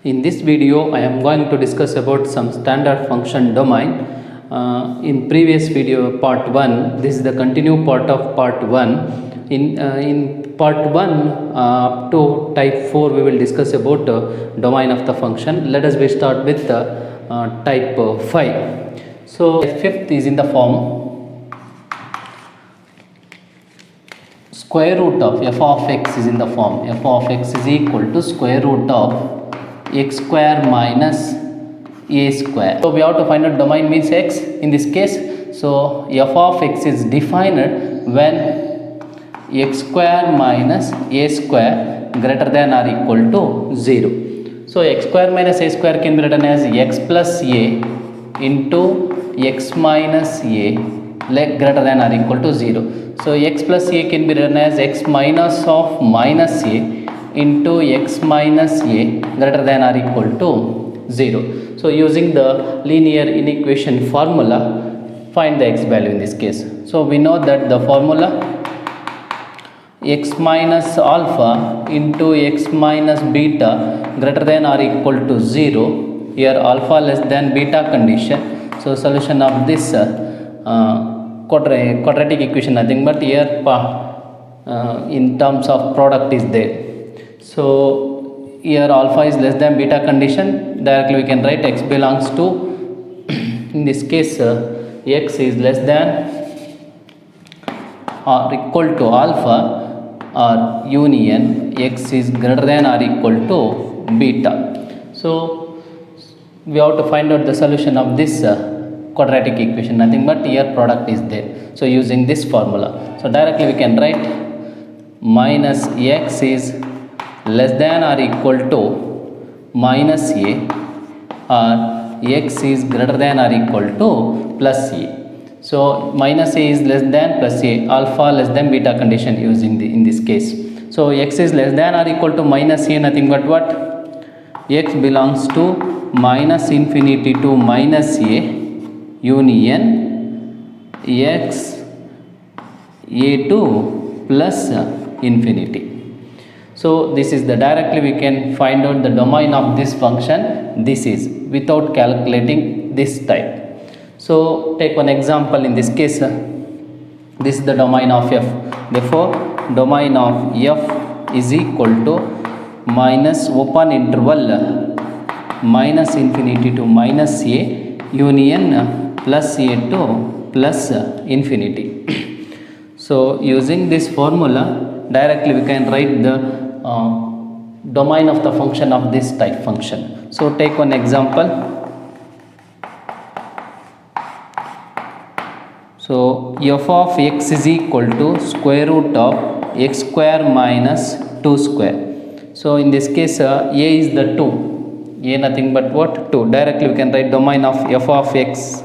In this video, I am going to discuss about some standard function domain. In previous video, part 1, this is the continued part of part 1. In part 1 up to type 4, we will discuss about domain of the function. Let us start with type 5. So, fifth is in the form square root of f of x is in the form f of x is equal to square root of x square minus a square. So we have to find out domain means x in this case. So f of x is defined when x square minus a square greater than or equal to 0. So x square minus a square can be written as x plus a into x minus a greater than or equal to 0. So x plus a can be written as x minus of minus a into x minus a greater than or equal to 0. So using the linear inequation formula, find the x value in this case. So we know that the formula x minus alpha into x minus beta greater than or equal to 0. Here alpha less than beta condition. So solution of this quadratic equation nothing but here in terms of product is there. So here alpha is less than beta condition, directly we can write x belongs to in this case x is less than or equal to alpha or union x is greater than or equal to beta. So we have to find out the solution of this quadratic equation, nothing but here product is there. So using this formula, so directly we can write minus x is less than or equal to minus a or x is greater than or equal to plus a. So minus a is less than plus a, alpha less than beta condition using in this case. So x is less than or equal to minus a, nothing but what? X belongs to minus infinity to minus a union x a to plus infinity. So this is the directly we can find out the domain of this function. This is without calculating this type. So take one example in this case. This is the domain of f. Therefore domain of f is equal to minus open interval minus infinity to minus a union plus a to plus infinity. So using this formula, directly we can write the domain of the function of this type function. So take one example. So f of x is equal to square root of x square minus 2 square. So in this case a is the 2, a nothing but what? 2. Directly we can write domain of f of x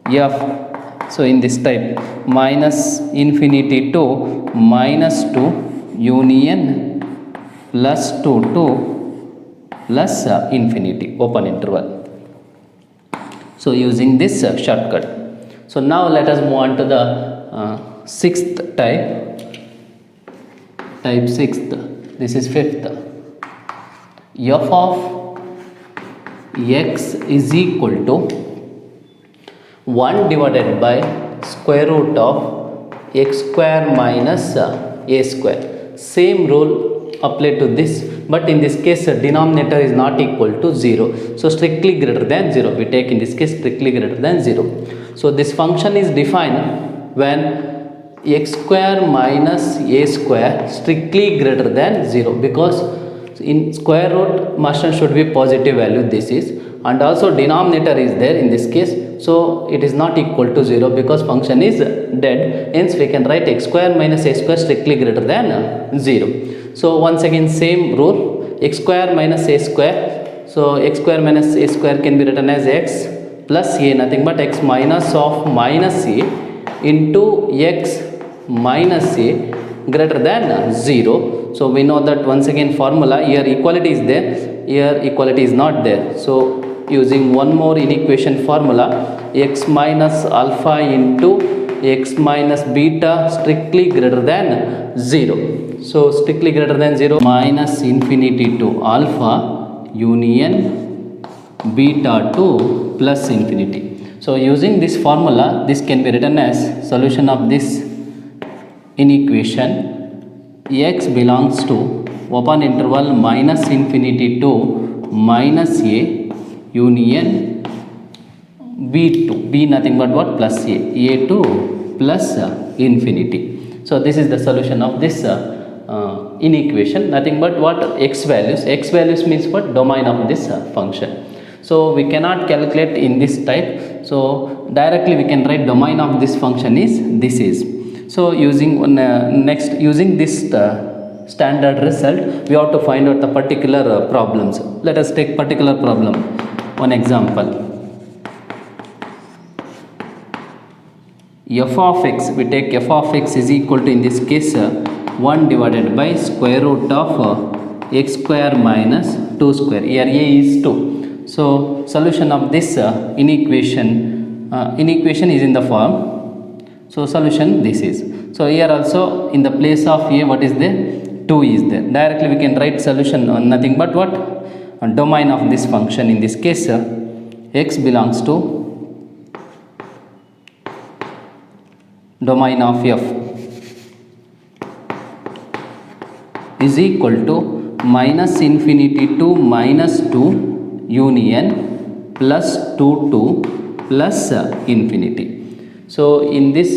f. So in this type minus infinity to minus 2 union plus 2 to plus infinity open interval. So using this shortcut. So now let us move on to the sixth type 6th. This is fifth. F of x is equal to 1 divided by square root of x square minus a square. Same rule apply to this, but in this case denominator is not equal to 0. So strictly greater than 0. We take in this case strictly greater than 0. So this function is defined when x square minus a square strictly greater than 0, because in square root must and should be positive value this is, and also denominator is there in this case, so it is not equal to 0 because function is dead. Hence we can write x square minus a square strictly greater than 0. So once again same rule, x square minus a square. So x square minus a square can be written as x plus a, nothing but x minus of minus a into x minus a greater than 0. So we know that once again formula, here equality is there, here equality is not there. So using one more inequation formula, x minus alpha into x minus beta strictly greater than 0. So strictly greater than 0 minus infinity to alpha union beta to plus infinity. So using this formula, this can be written as solution of this inequation x belongs to open interval minus infinity to minus a union b2, b nothing but what, plus a to plus infinity. So this is the solution of this inequation, nothing but what, x values. X values means what, domain of this function. So we cannot calculate in this type, so directly we can write domain of this function is this is. So using next using this standard result, we have to find out the particular problems. Let us take particular problem, one example. F of x, we take f of x is equal to, in this case, 1 divided by square root of x square minus 2 square. Here a is 2. So solution of this inequation is in the form. So solution this is. So here also in the place of a, what is there, 2 is there. Directly we can write solution on nothing but what, domain of this function. In this case x belongs to domain of f is equal to minus infinity to minus 2 union plus 2 to plus infinity. So in this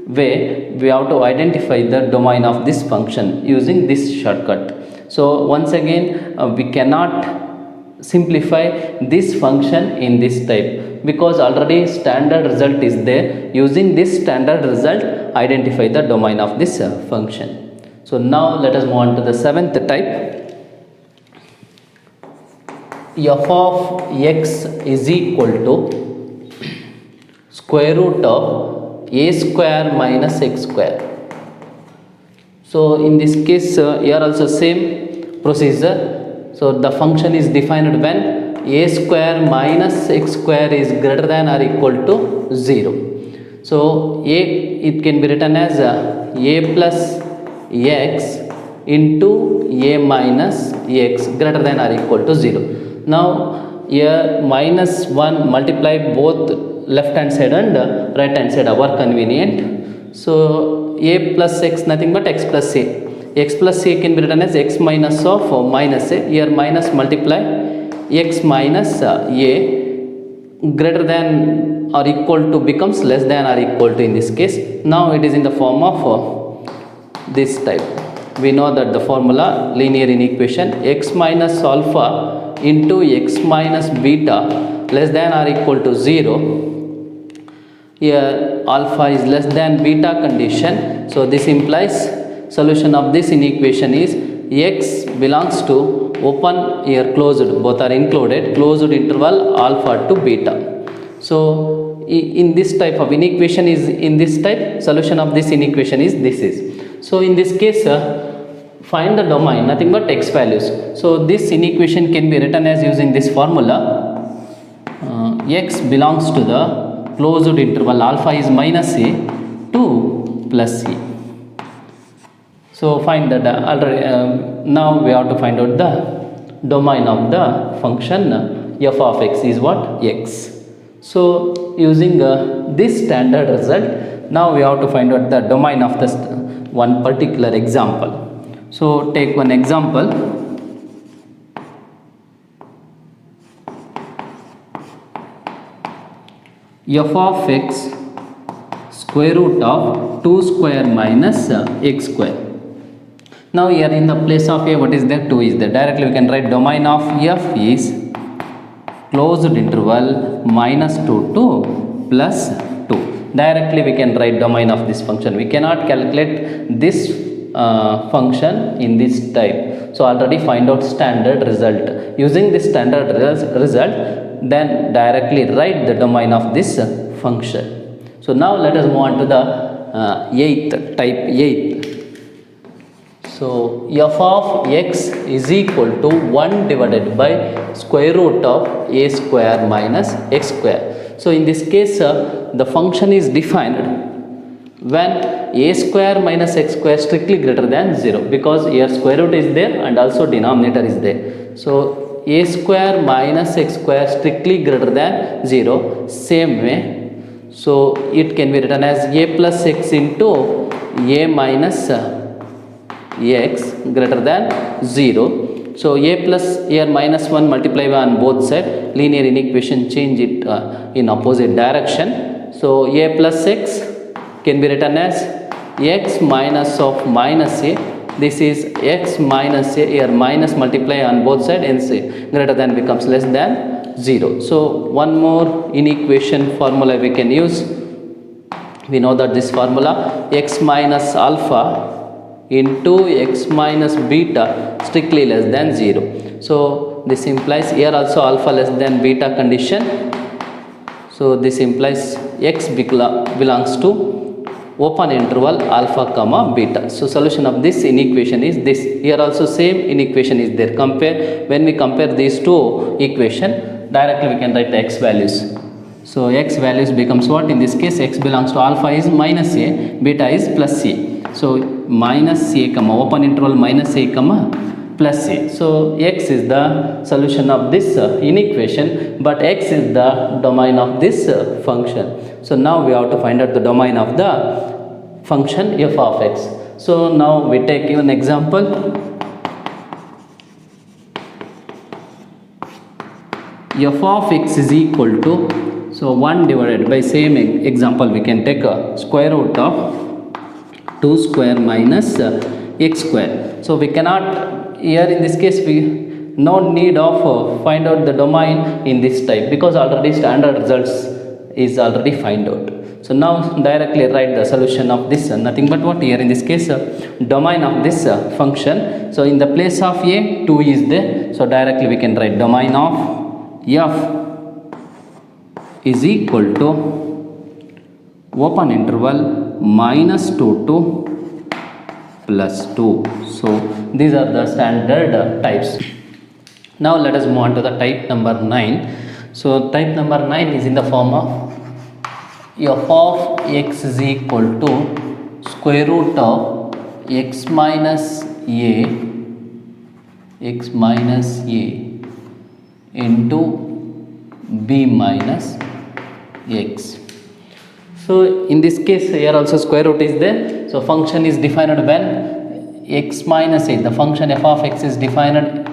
way we have to identify the domain of this function using this shortcut. So once again we cannot simplify this function in this type, because already standard result is there. Using this standard result, identify the domain of this function. So now let us move on to the seventh type. F of x is equal to square root of a square minus x square. So in this case here also same procedure. So the function is defined when a square minus x square is greater than or equal to 0. So it can be written as a plus x into a minus x greater than or equal to 0. Now here minus 1 multiply both left hand side and right hand side our convenient. So a plus x nothing but x plus a. X plus a can be written as x minus of minus a. Here minus multiply x minus a greater than or equal to becomes less than or equal to in this case. Now it is in the form of this type. We know that the formula linear inequation x minus alpha into x minus beta less than or equal to 0. Here alpha is less than beta condition. So this implies solution of this inequation is x belongs to open here closed, both are included, closed interval alpha to beta. So in this type of inequation is in this type, solution of this inequation is this is. So in this case find the domain, nothing but x values. So this inequation can be written as using this formula. X belongs to the closed interval alpha is minus a to plus a. So find that already now we have to find out the domain of the function f of x is what, x. So using this standard result, now we have to find out the domain of the one particular example. So take one example. F of x square root of 2 square minus x square. Now here in the place of a, what is there, 2 is there. Directly we can write domain of f is closed interval minus 2 to plus 2. Directly we can write domain of this function. We cannot calculate this function in this type. So already find out standard result. Using this standard result, then directly write the domain of this function. So now let us move on to the type 8. So f of x is equal to 1 divided by square root of a square minus x square. So in this case the function is defined when a square minus x square strictly greater than 0, because here square root is there and also denominator is there. So a square minus x square strictly greater than 0. Same way, so it can be written as a plus x into a minus x greater than 0. So a plus here minus 1 multiply by on both sides, linear inequation change it in opposite direction. So a plus x can be written as x minus of minus a. This is x minus a, here minus multiply on both sides, hence greater than becomes less than 0. So one more inequation formula we can use. We know that this formula, x minus alpha into x minus beta strictly less than 0. So this implies here also alpha less than beta condition. So this implies x belongs to open interval alpha comma beta. So solution of this inequation is this. Here also same inequation is there. When we compare these two equation, directly we can write the x values. So x values becomes what? In this case x belongs to alpha is minus a, beta is plus a. So minus a comma open interval minus a comma plus a. So x is the solution of this inequation, but x is the domain of this function. So now we have to find out the domain of the function f of x. So now we take an example. F of x is equal to, so 1 divided by, same example we can take a square root of 2 square minus x square. So we cannot, here in this case we no need of find out the domain in this type, because already standard results is already find out. So now directly write the solution of this, nothing but what here in this case domain of this function. So in the place of a, 2 is there, so directly we can write domain of f is equal to open interval minus 2 to plus 2. So these are the standard types. Now let us move on to the type number 9. So type number 9 is in the form of f of x is equal to square root of x minus a into b minus x. So in this case here also square root is there. So function is defined when x minus a, the function f of x is defined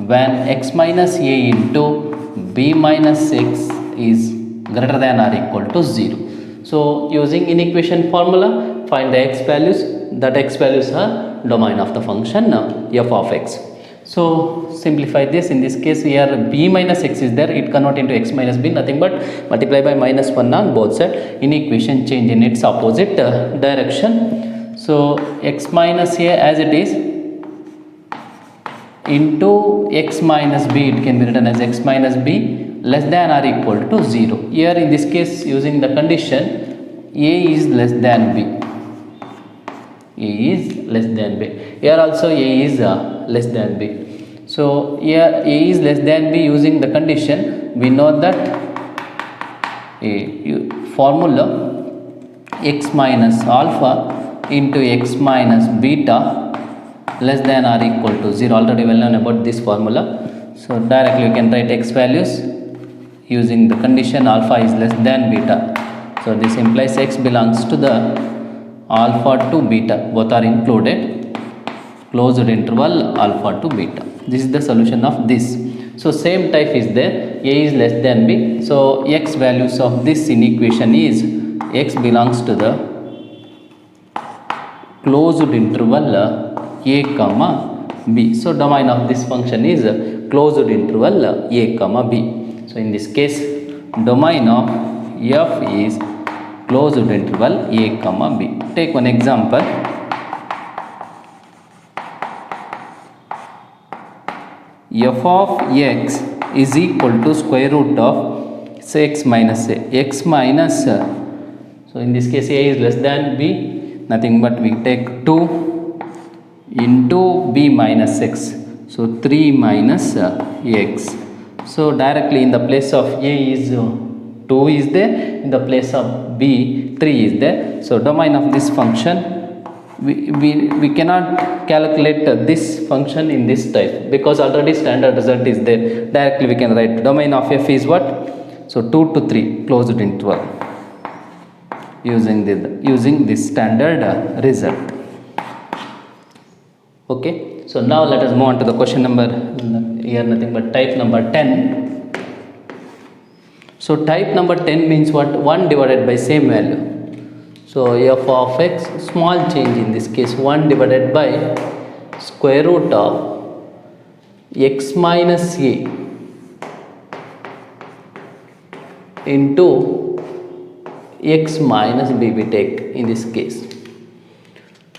when x minus a into b minus x is greater than or equal to 0. So using inequation formula, find the x values. That x values are domain of the function f of x. So simplify this. In this case here b minus x is there, it convert into x minus b, nothing but multiply by minus 1 on both sides. Inequation change in its opposite direction. So x minus a as it is into x minus b, it can be written as x minus b less than or equal to 0. Here in this case using the condition a is less than b. A is less than b. Here also a is less than b. So here a is less than b, using the condition we know that a formula x minus alpha into x minus beta less than or equal to 0. Already well known about this formula. So directly we can write x values using the condition alpha is less than beta. So this implies x belongs to the alpha to beta, both are included, closed interval alpha to beta. This is the solution of this. So same type is there, a is less than b. So x values of this inequation is x belongs to the closed interval a comma b. So domain of this function is closed interval a comma b. So in this case domain of f is closed interval a comma b. Take one example. F of x is equal to square root of say x minus a. X minus so in this case a is less than b, nothing but we take 2 into b minus x. So 3 minus x. So directly in the place of a is 2 is there, in the place of b 3 is there. So domain of this function we cannot calculate this function in this type because already standard result is there. Directly we can write domain of f is what? So 2 to 3 closed interval using this standard result. Okay, so now let us move on to the question number here, nothing but type number 10. So type number 10 means what? 1 divided by same value. So f of x, small change in this case, 1 divided by square root of x minus a into x minus b we take in this case.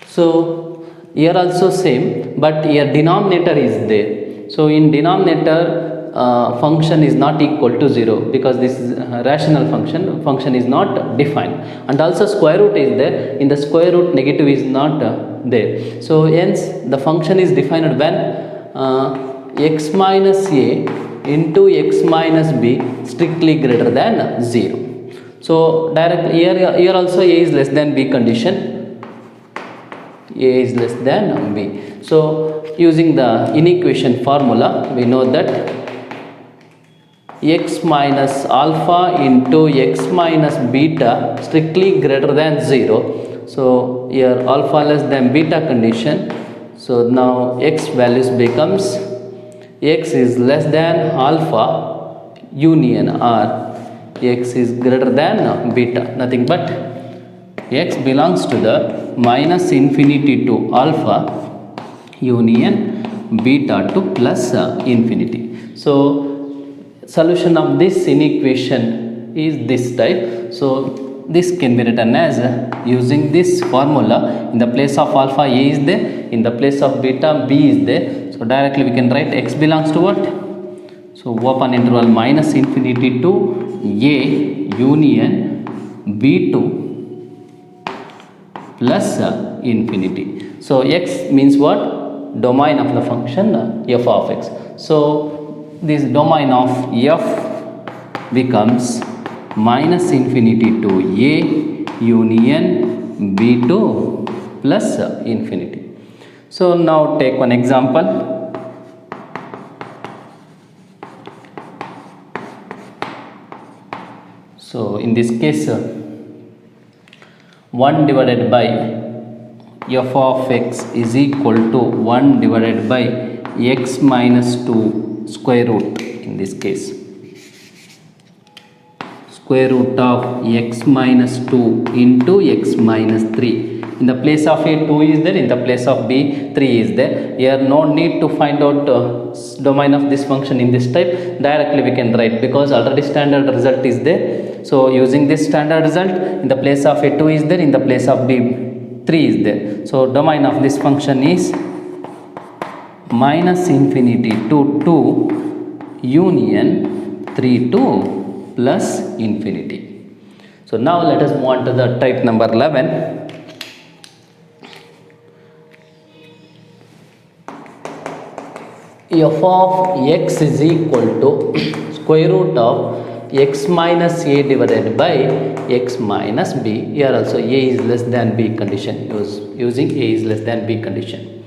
So here also same, but here denominator is there. So in denominator function is not equal to 0 because this is a rational function is not defined, and also square root is there. In the square root negative is not there. So hence the function is defined when x minus a into x minus b strictly greater than 0. So directly here also a is less than b condition, a is less than b. So using the inequation formula we know that x minus alpha into x minus beta strictly greater than 0. So here alpha less than beta condition. So now x values becomes x is less than alpha union or x is greater than beta, nothing but x belongs to the minus infinity to alpha union beta to plus infinity. So solution of this inequation is this type. So this can be written as using this formula. In the place of alpha a is there, in the place of beta b is there. So directly we can write x belongs to what? So open interval minus infinity to a union b2 plus infinity. So x means what? Domain of the function f of x. So this domain of f becomes minus infinity to a union b2 plus infinity. So now take one example. So in this case 1 divided by f of x is equal to 1 divided by x minus 2 square root. In this case square root of x minus 2 into x minus 3. In the place of a 2 is there, in the place of b 3 is there. Here no need to find out domain of this function in this type. Directly we can write because already standard result is there. So using this standard result, in the place of a 2 is there, in the place of b 3 is there. So domain of this function is minus infinity to 2 union 3 to plus infinity. So now let us move on to the type number 11. F of x is equal to square root of x minus a divided by x minus b. Here also a is less than b condition, using a is less than b condition.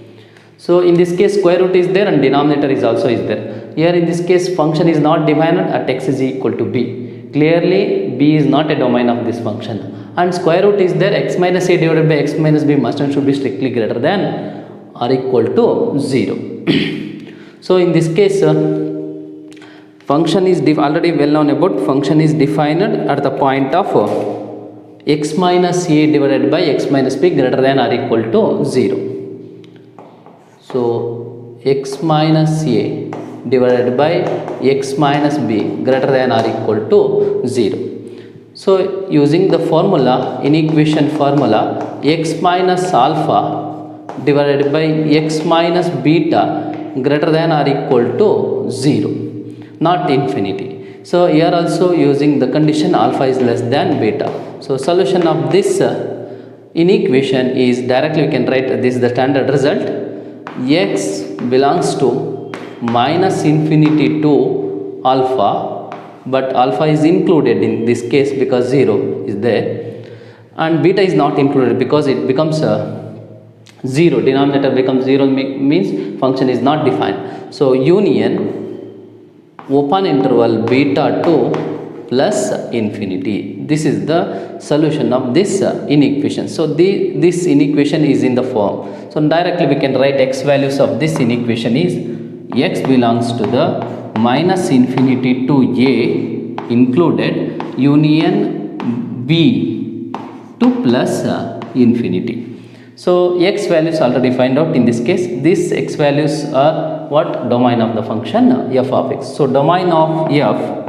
So in this case square root is there and denominator is also is there. Here in this case function is not defined at x is equal to b. Clearly b is not a domain of this function, and square root is there. X minus a divided by x minus b must and should be strictly greater than or equal to 0. So in this case function is already well known about function is defined at the point of x minus a divided by x minus b greater than or equal to 0. So x minus a divided by x minus b greater than or equal to 0. So using the formula, inequation formula, x minus alpha divided by x minus beta greater than or equal to 0, not infinity. So here also using the condition alpha is less than beta. So solution of this inequation is directly we can write this is the standard result. X belongs to minus infinity to alpha, but alpha is included in this case because 0 is there, and beta is not included because it becomes 0, denominator becomes 0 means function is not defined. So union open interval beta 2 plus infinity. This is the solution of this inequation. So this inequation is in the form. So directly we can write x values of this inequation is x belongs to the minus infinity to a included union b to plus infinity. So x values already find out in this case. These x values are what? Domain of the function f of x. So domain of f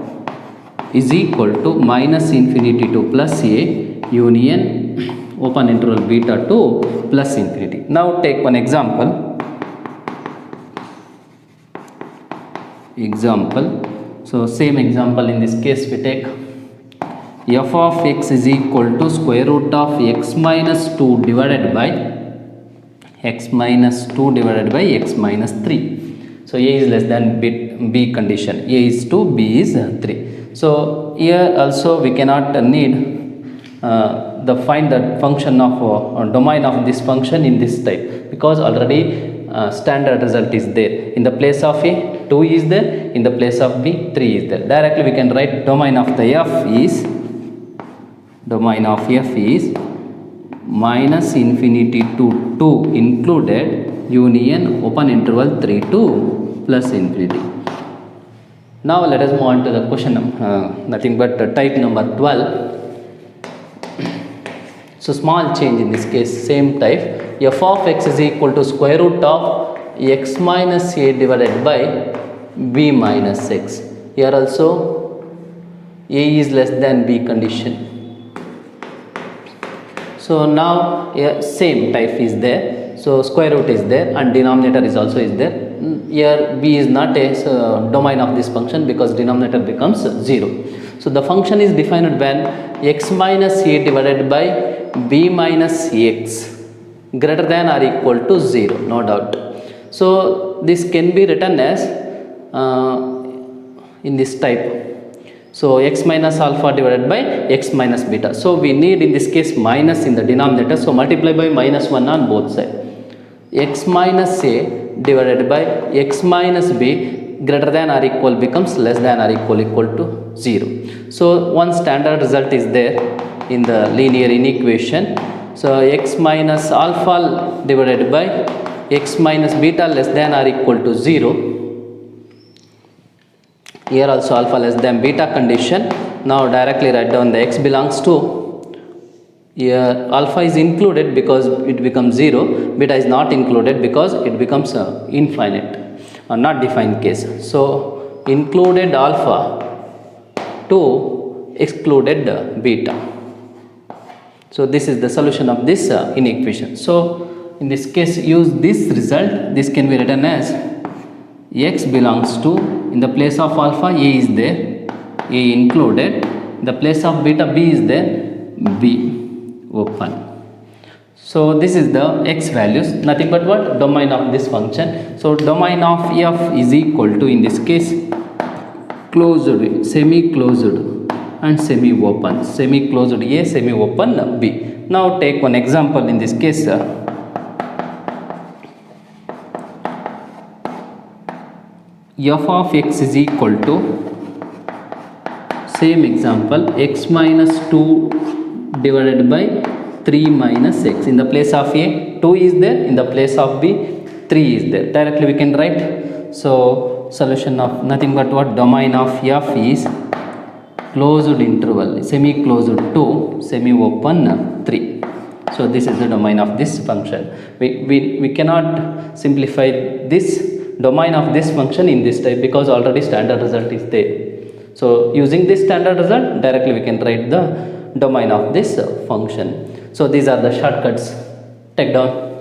is equal to minus infinity to plus a union open interval beta to plus infinity. Now take one example. So same example, in this case we take f of x is equal to square root of x minus 2 divided by x minus 2 divided by x minus 3. So a is less than b condition. A is 2, b is 3. So here also we cannot need find the function of domain of this function in this type, because already standard result is there. In the place of a, 2 is there. In the place of b, 3 is there. Directly we can write domain of the f is minus infinity to 2 included union open interval 3 to plus infinity. Now let us move on to the question, nothing but type number 12. So small change in this case, same type. F of x is equal to square root of x minus a divided by b minus x. Here also a is less than b condition. So now same type is there. So square root is there and denominator is also is there. Here b is not a domain of this function because denominator becomes 0. So the function is defined when x minus a divided by b minus x greater than or equal to 0, no doubt. So this can be written as in this type. So x minus alpha divided by x minus beta. So we need in this case minus in the denominator. So multiply by minus 1 on both sides. X minus a divided by x minus b greater than or equal becomes less than or equal to 0. So one standard result is there in the linear inequation. So x minus alpha divided by x minus beta less than or equal to 0. Here also alpha less than beta condition. Now directly write down the x belongs to, here alpha is included because it becomes 0, beta is not included because it becomes infinite or not defined case. So included alpha to excluded beta. So this is the solution of this inequation. So in this case use this result. This can be written as x belongs to, in the place of alpha a is there, a included, in the place of beta b is there, b open. So this is the x values, nothing but what? Domain of this function. So domain of f is equal to, in this case, closed, semi-closed and semi-open. Semi-closed a, semi-open b. Now take one example in this case. F of x is equal to, same example, x minus 2 divided by 3 minus x. In the place of a, 2 is there. In the place of b, 3 is there. Directly we can write. So solution of nothing but what? Domain of f is closed interval, semi-closed 2, semi-open 3. So this is the domain of this function. We cannot simplify this domain of this function in this type because already standard result is there. So using this standard result, directly we can write the domain of this function. So these are the shortcuts. Take down.